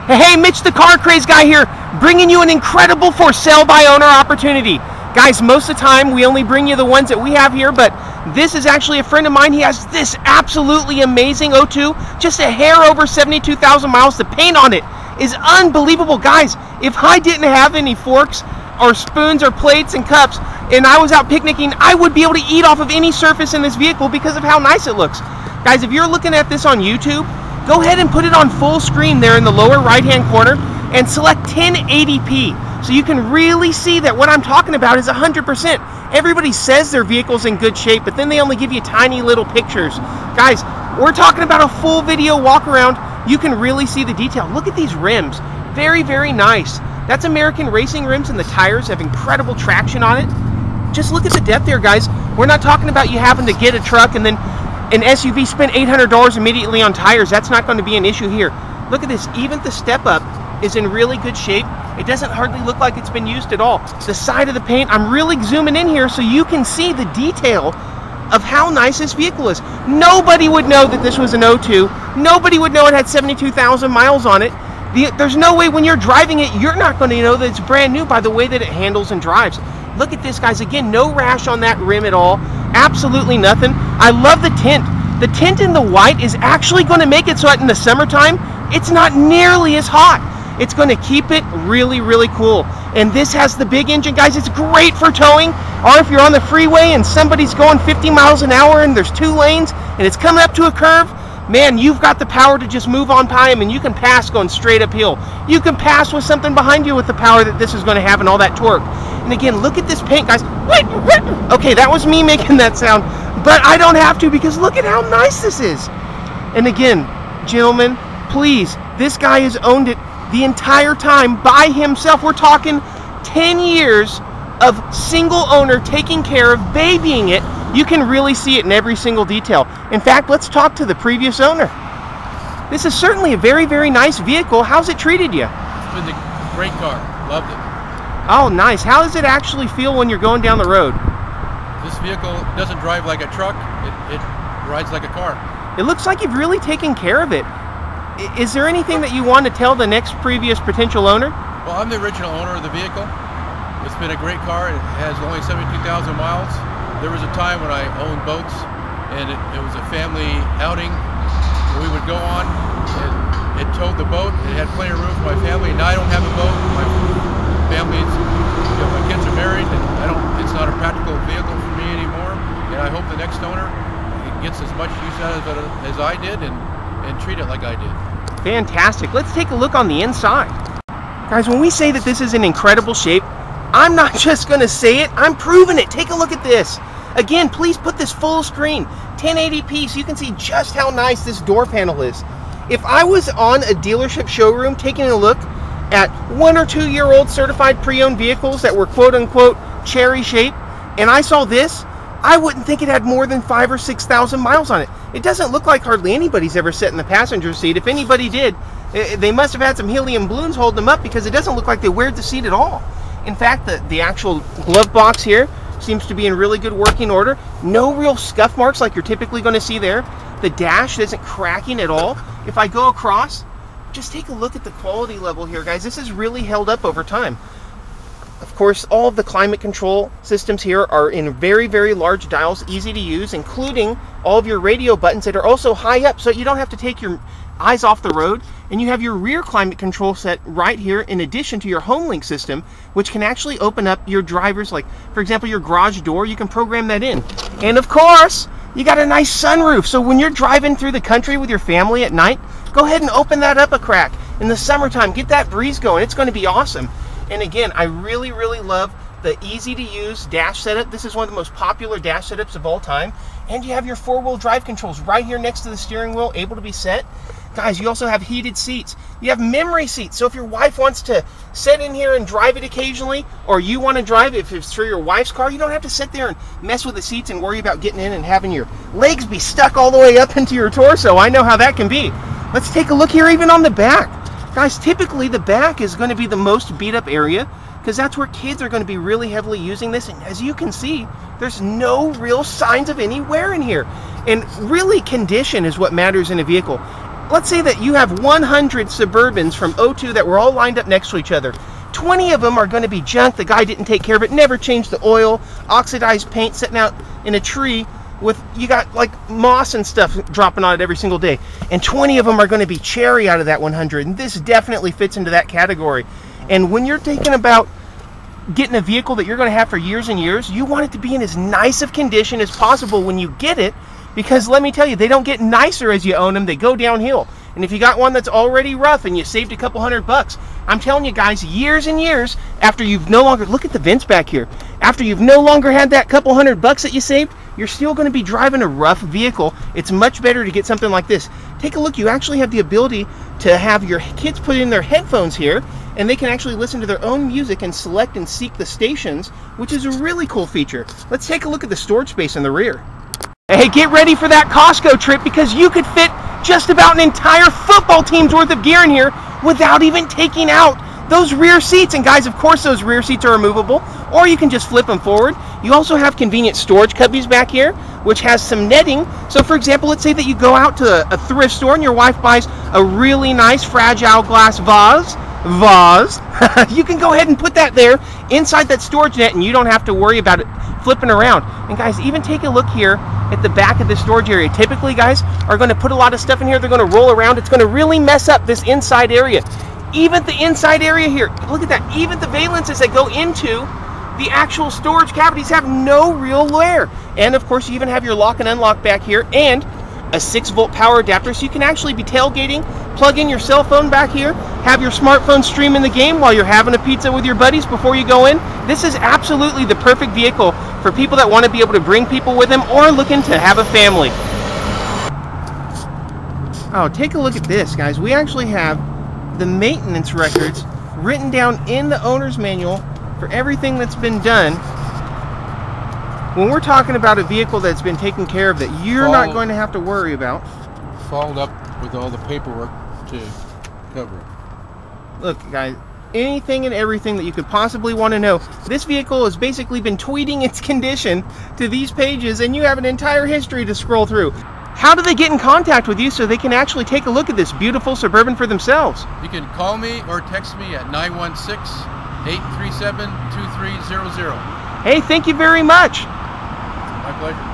Hey, Mitch the Car Crazed guy here, bringing you an incredible for sale by owner opportunity. Guys, most of the time we only bring you the ones that we have here, but this is actually a friend of mine. He has this absolutely amazing 02, just a hair over 72,000 miles. The paint on it is unbelievable. Guys, if I didn't have any forks or spoons or plates and cups and I was out picnicking, I would be able to eat off of any surface in this vehicle because of how nice it looks. Guys, if you're looking at this on YouTube, go ahead and put it on full screen there in the lower right hand corner and select 1080p so you can really see that what I'm talking about is 100%. Everybody says their vehicle's in good shape, but then they only give you tiny little pictures. Guys, we're talking about a full video walk around. You can really see the detail. Look at these rims. Very, very nice. That's American racing rims, and the tires have incredible traction on it. Just look at the depth there, guys. We're not talking about you having to get a truck and then an SUV spend $800 immediately on tires. That's not going to be an issue here. Look at this. Even the step up is in really good shape. It doesn't hardly look like it's been used at all. The side of the paint, I'm really zooming in here so you can see the detail of how nice this vehicle is. Nobody would know that this was an 02. Nobody would know it had 72,000 miles on it. There's no way when you're driving it, you're not going to know that it's brand new by the way that it handles and drives. Look at this, guys. Again, no rash on that rim at all. Absolutely nothing. I love the tint. The tint in the white is actually going to make it so that in the summertime, it's not nearly as hot. It's going to keep it really, really cool. And this has the big engine, guys. It's great for towing, or if you're on the freeway and somebody's going 50 miles an hour and there's 2 lanes and it's coming up to a curve, man, you've got the power to just move on by them, and you can pass going straight uphill. You can pass with something behind you with the power that this is going to have and all that torque. And again, look at this paint, guys. Okay, that was me making that sound, but I don't have to because look at how nice this is. And again, gentlemen, please, this guy has owned it the entire time by himself. We're talking 10 years of single owner taking care of, babying it. You can really see it in every single detail. In fact, let's talk to the previous owner. This is certainly a very, very nice vehicle. How's it treated you? It's been a great car. Loved it. Oh, nice. How does it actually feel when you're going down the road? This vehicle doesn't drive like a truck. It rides like a car. It looks like you've really taken care of it. Is there anything that you want to tell the next previous potential owner? Well, I'm the original owner of the vehicle. It's been a great car. It has only 72,000 miles. There was a time when I owned boats, and it was a family outing we would go on. It towed the boat. It had plenty of room for my family. Now I don't have a boat. My family's, my kids are married, and it's not a practical vehicle for me anymore. And I hope the next owner gets as much use out of it as I did and treat it like I did. Fantastic. Let's take a look on the inside. Guys, when we say that this is in incredible shape, I'm not just going to say it, I'm proving it. Take a look at this. Again, please put this full screen, 1080p, so you can see just how nice this door panel is. If I was on a dealership showroom taking a look at 1 or 2 year old certified pre-owned vehicles that were quote unquote cherry shaped, and I saw this, I wouldn't think it had more than 5,000 or 6,000 miles on it. It doesn't look like hardly anybody's ever sat in the passenger seat. If anybody did, they must have had some helium balloons holding them up because it doesn't look like they weared the seat at all. In fact, the actual glove box here seems to be in really good working order. No real scuff marks like you're typically going to see there. The dash isn't cracking at all. If I go across, just take a look at the quality level here, guys. This has really held up over time. Of course, all of the climate control systems here are in very, very large dials, easy to use, including all of your radio buttons that are also high up, so you don't have to take your eyes off the road. And you have your rear climate control set right here in addition to your HomeLink system, which can actually open up your driver's, like, for example, your garage door. You can program that in. And of course, you got a nice sunroof, so when you're driving through the country with your family at night, go ahead and open that up a crack. In the summertime, get that breeze going. It's going to be awesome. And again, I really, really love the easy to use dash setup. This is one of the most popular dash setups of all time. And you have your 4-wheel drive controls right here next to the steering wheel, able to be set. Guys, you also have heated seats. You have memory seats. So if your wife wants to sit in here and drive it occasionally, or you want to drive it, if it's for your wife's car, you don't have to sit there and mess with the seats and worry about getting in and having your legs be stuck all the way up into your torso. I know how that can be. Let's take a look here even on the back. Guys, typically the back is going to be the most beat up area because that's where kids are going to be really heavily using this. And as you can see, there's no real signs of any wear in here. And really, condition is what matters in a vehicle. let's say that you have 100 Suburbans from '02 that were all lined up next to each other. 20 of them are going to be junk. The guy didn't take care of it, never changed the oil, oxidized paint sitting out in a tree with, you got like moss and stuff dropping on it every single day. And 20 of them are going to be cherry out of that 100. And this definitely fits into that category. And when you're thinking about getting a vehicle that you're going to have for years and years, you want it to be in as nice of condition as possible when you get it, because let me tell you, they don't get nicer as you own them, they go downhill. And if you got one that's already rough and you saved a couple $100, I'm telling you guys, years and years after you've no longer, look at the vents back here, after you've no longer had that couple $100 that you saved, you're still going to be driving a rough vehicle. It's much better to get something like this. Take a look, you actually have the ability to have your kids put in their headphones here, and they can actually listen to their own music and select and seek the stations, which is a really cool feature. Let's take a look at the storage space in the rear. Hey, get ready for that Costco trip, because you could fit just about an entire football team's worth of gear in here without even taking out those rear seats. And guys, of course those rear seats are removable, or you can just flip them forward. You also have convenient storage cubbies back here, which has some netting. So for example, let's say that you go out to a thrift store and your wife buys a really nice fragile glass vase. You can go ahead and put that there inside that storage net, and you don't have to worry about it flipping around. And guys, even take a look here at the back of the storage area. Typically guys are going to put a lot of stuff in here, they're going to roll around, it's going to really mess up this inside area. Even the inside area here, look at that, even the valences that go into the actual storage cavities have no real wear. And of course you even have your lock and unlock back here, and a 6-volt power adapter, so you can actually be tailgating, plug in your cell phone back here, have your smartphone streaming the game while you're having a pizza with your buddies before you go in. This is absolutely the perfect vehicle for people that want to be able to bring people with them or looking to have a family. Oh, take a look at this, guys. We actually have the maintenance records written down in the owner's manual for everything that's been done. When we're talking about a vehicle that's been taken care of, that you're not going to have to worry about. Followed up with all the paperwork to cover it. Look, guys, anything and everything that you could possibly want to know. This vehicle has basically been tweeting its condition to these pages, and you have an entire history to scroll through. How do they get in contact with you so they can actually take a look at this beautiful Suburban for themselves? You can call me or text me at 916-837-2300. Hey, thank you very much. My pleasure.